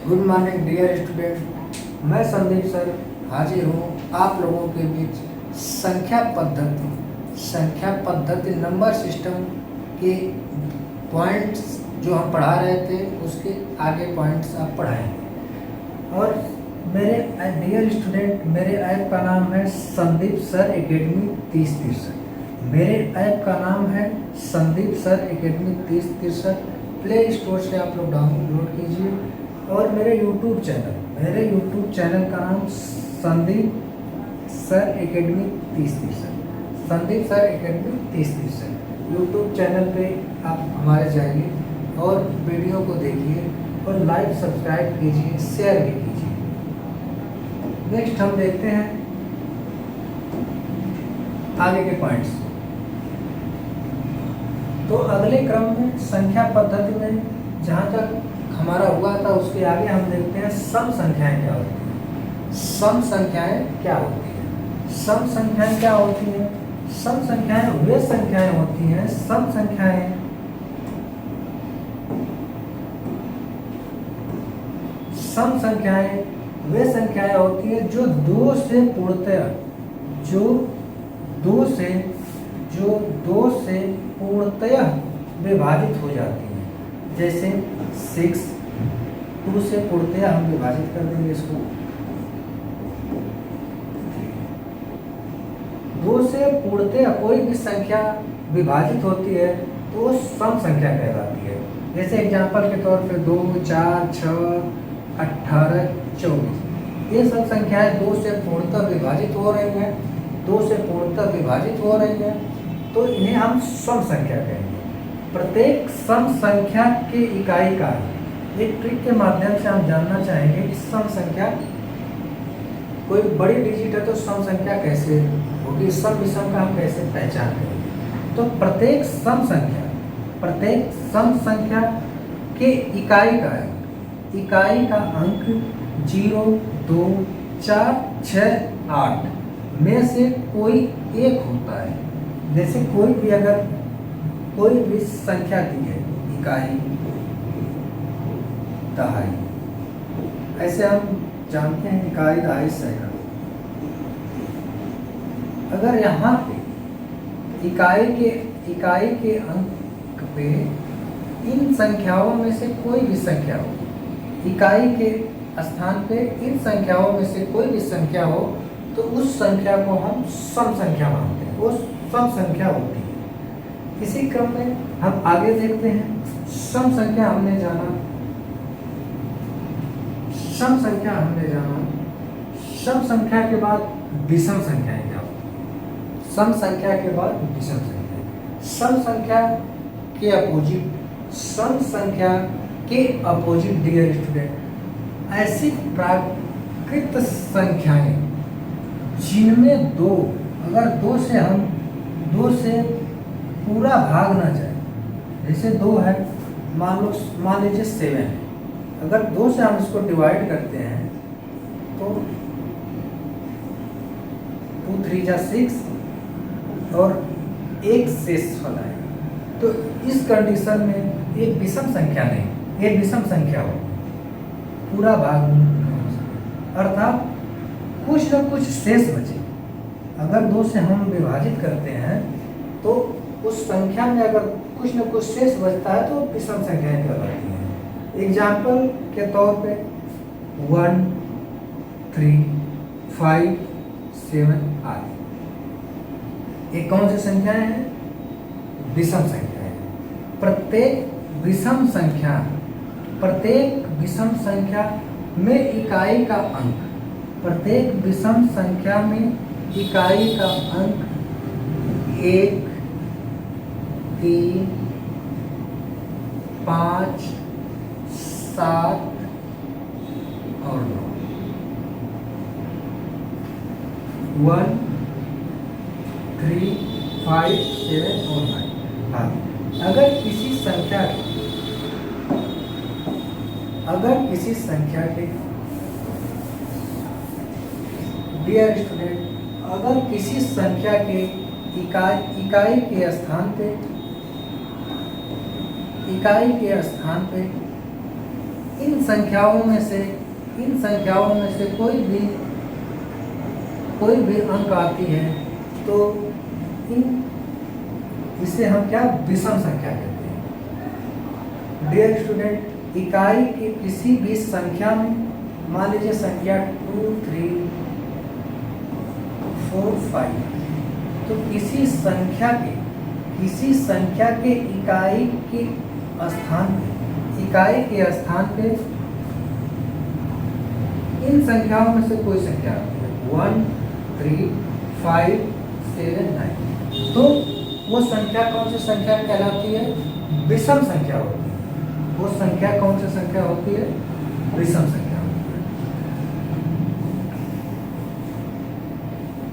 Good morning dear student. मैं Sandeep sir हाजिर हूँ आप लोगों के बीच संख्या पद्धति नंबर सिस्टम के पॉइंट्स जो हम पढ़ा रहे थे उसके आगे पॉइंट्स आप पढ़ाएंगे। और मेरे डियर स्टूडेंट, मेरे ऐप का नाम है संदीप सर एकेडमी 3063। मेरे ऐप का नाम है Sandeep sir academy 3063। Play store से आप लोग डाउनलोड कीजिए। और मेरे यूट्यूब चैनल का नाम Sandeep sir academy 3063 YouTube channel पे आप हमारे जाइए और वीडियो को देखिए और लाइक सब्सक्राइब कीजिए, शेयर भी कीजिए। नेक्स्ट हम देखते हैं आगे के पॉइंट्स। तो अगले क्रम में संख्या पद्धति में जहाँ तक हमारा हुआ था उसके आगे हम देखते हैं सम संख्याएं क्या होती हैं। सम संख्याएं क्या होती हैं? सम संख्याएं क्या होती हैं? सम संख्याएं वे संख्याएं होती हैं। सम संख्याएं वे संख्याएं होती हैं जो दो से पूर्णतया विभाजित हो जाती हैं। जैसे 6 2 से पूर्णतया हम विभाजित कर देंगे इसको। 2 से पूर्णतया कोई भी संख्या विभाजित होती है तो वो सम संख्या कहलाती है। जैसे एग्जांपल के तौर पे 2 4 6 18 24 ये सब संख्याएं 2 से पूर्णतः विभाजित हो रही हैं। तो इन्हें हम सम संख्या कहेंगे। प्रत्येक सम संख्या की इकाई का एक ट्रिक के माध्यम से हम जानना चाहेंगे कि सम संख्या कोई बड़ी डिजिट है तो सम संख्या कैसे होगी, सम विषम का हम कैसे पहचान करेंगे। तो प्रत्येक सम संख्या के इकाई का अंक 0 2 4 6 8 में से कोई एक होता है। जैसे कोई भी संख्या दी है, इकाई दहाई, ऐसे हम जानते हैं इकाई दहाई सैकड़ा। अगर यहाँ पे इकाई के अंक पे इन संख्याओं में से कोई भी संख्या हो, इकाई के स्थान पे इन संख्याओं में से कोई भी संख्या हो तो उस संख्या को हम सम संख्या मानते हैं, वो सम संख्या होती है। इसी क्रम में हम आगे देखते हैं। सम संख्या हमने जाना। सम संख्या के बाद विषम संख्याएं क्या होती हैं? सम संख्या के बाद विषम संख्या। सम संख्या के अपोजिट डियर स्टूडेंट, ऐसी प्राकृत संख्याएं जिनमें अगर दो से पूरा भाग ना जाए। जैसे 2 है, मान लीजिए 7 है। अगर 2 से हम इसको डिवाइड करते हैं तो 2 3 जा 6 और 1 शेष वाला है। तो इस कंडीशन में एक विषम संख्या नहीं, एक विषम संख्या हो, पूरा भाग अर्थात कुछ न कुछ शेष बचे। अगर 2 से हम विभाजित करते हैं तो उस संख्या में अगर कुछ न कुछ शेष बचता है तो विषम संख्याएं कहलाती हैं। एग्जाम्पल के तौर पे 1 3 5 7 आदि ये कौन सी संख्याएं हैं? विषम संख्याएं। प्रत्येक विषम संख्या में इकाई का अंक 1 3 5 7 और 9। 1 3 5 7 और 9। हाँ, अगर किसी संख्या के डियर स्टूडेंट, अगर किसी संख्या के इकाई के स्थान पे इन संख्याओं में से कोई भी अंक आती है तो इसे हम क्या विषम संख्या कहते हैं। डियर स्टूडेंट, इकाई की किसी भी संख्या में, मान लीजिए संख्या 2, 3, 4, 5, तो किसी संख्या के इकाई के स्थान पे इन संख्याओं में से कोई संख्या आती है 1, 3, 5, 7, 9, तो वो संख्या कौन सी संख्या कहलाती है? विषम संख्या होती है। वो संख्या कौन सी संख्या होती है? विषम संख्या होती है।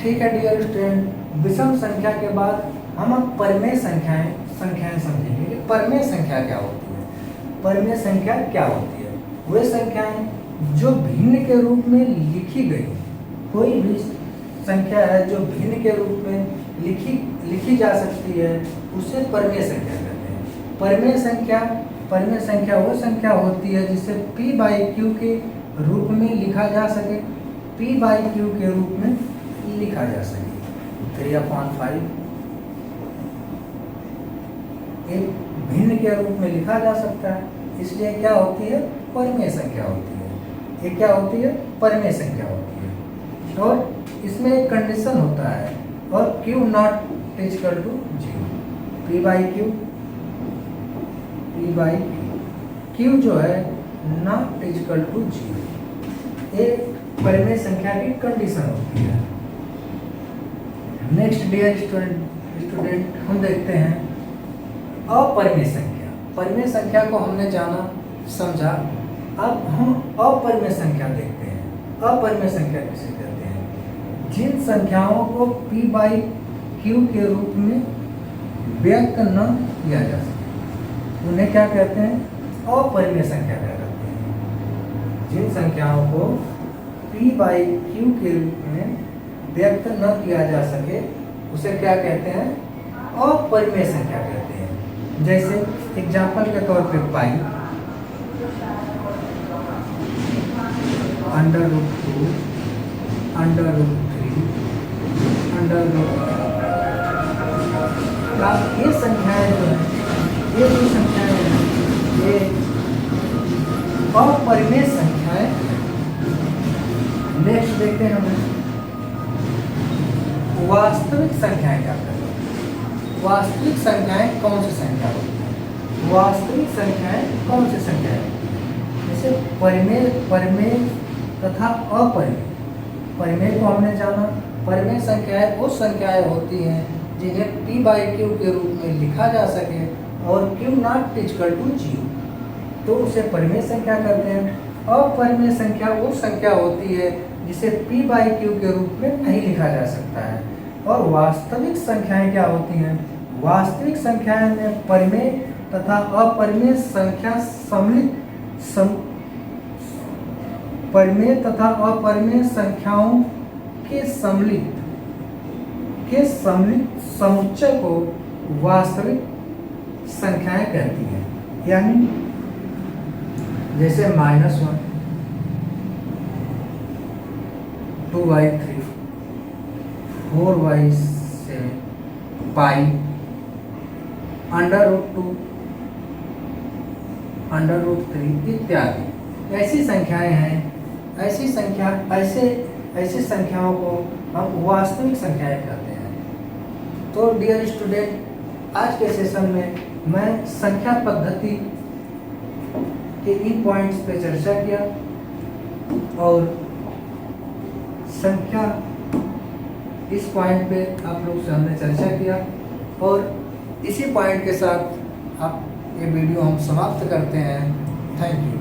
ठीक है डियर स्टूडेंट, विषम संख्या के बाद हम अब परिमेय संख्याएं समझेंगे कि परिमेय संख्या क्या होती है। परिमेय संख्या क्या होती है? वे संख्याएं जो भिन्न के रूप में लिखी गई, कोई भी संख्या है जो भिन्न के रूप में लिखी जा सकती है, उसे परिमेय संख्या कहते हैं। परिमेय संख्या वो संख्या होती है जिसे p/q के रूप में लिखा जा सके, p/q के रूप में लिखा जा सके। 3/5 एक भिन्न के रूप में लिखा जा सकता है, इसलिए क्या होती है? परिमेय संख्या होती है। ये क्या होती है? परिमेय संख्या होती है। और इसमें एक कंडीशन होता है, और q not equal to 0, p/q q जो है नॉट इक्वल टू 0, ये परिमेय संख्या की कंडीशन होती है। नेक्स्ट डियर स्टूडेंट हम देखते हैं अपरिमेय संख्या। परिमेय संख्या को हमने जाना समझा, अब हम अपरिमेय संख्या देखते हैं। अपरिमेय संख्या किसे कहते हैं? जिन संख्याओं को p/q के रूप में व्यक्त न किया जा सके, उन्हें क्या कहते हैं? अपरिमेय संख्या कहते हैं। जिन संख्याओं को p/q के रूप में व्यक्त न किया जा सके, उसे क्या कहते हैं? अपरिमेय संख्या कहते हैं। जैसे एग्जाम्पल के तौर पे पाई, √2, √3, ये संख्याएं जो है, ये जो संख्याएं हैं, ये अपरिमेय संख्याएं। नेक्स्ट देखते हैं हम वास्तविक संख्याएं क्या करती हैं। वास्तविक संख्याएं कौन सी संख्या होती है? वास्तविक संख्याएं कौन सी संख्याएं होती हैं? जैसे परिमेय तथा अपरिमेय। परिमेय को हमने जाना, परिमेय संख्याएं वो संख्याएं होती हैं जिन्हें p/q के रूप में लिखा जा सके और q नॉट इक्वल टू 0, तो उसे परिमेय संख्या कहते हैं। अपरिमेय संख्या वो संख्या होती है जिसे p/q के रूप में नहीं लिखा जा सकता है। और वास्तविक संख्याएं क्या होती हैं? वास्तविक संख्याएं में परिमेय तथा अपरिमेय संख्या परिमेय तथा अपरिमेय संख्याओं के सम्मिलित समुच्चय को वास्तविक संख्याएं कहती हैं। यानी जैसे -1, 2/3, 4/7, पाई, √2, √3 इत्यादि ऐसी संख्याएं हैं। ऐसी संख्याओं को हम वास्तविक संख्याएं कहते हैं। तो डियर स्टूडेंट, आज के सेशन में मैं संख्या पद्धति के इन पॉइंट्स पे चर्चा किया और संख्या इस पॉइंट पे आप लोग से हमने चर्चा किया, और इसी पॉइंट के साथ आप ये वीडियो हम समाप्त करते हैं। Thank you.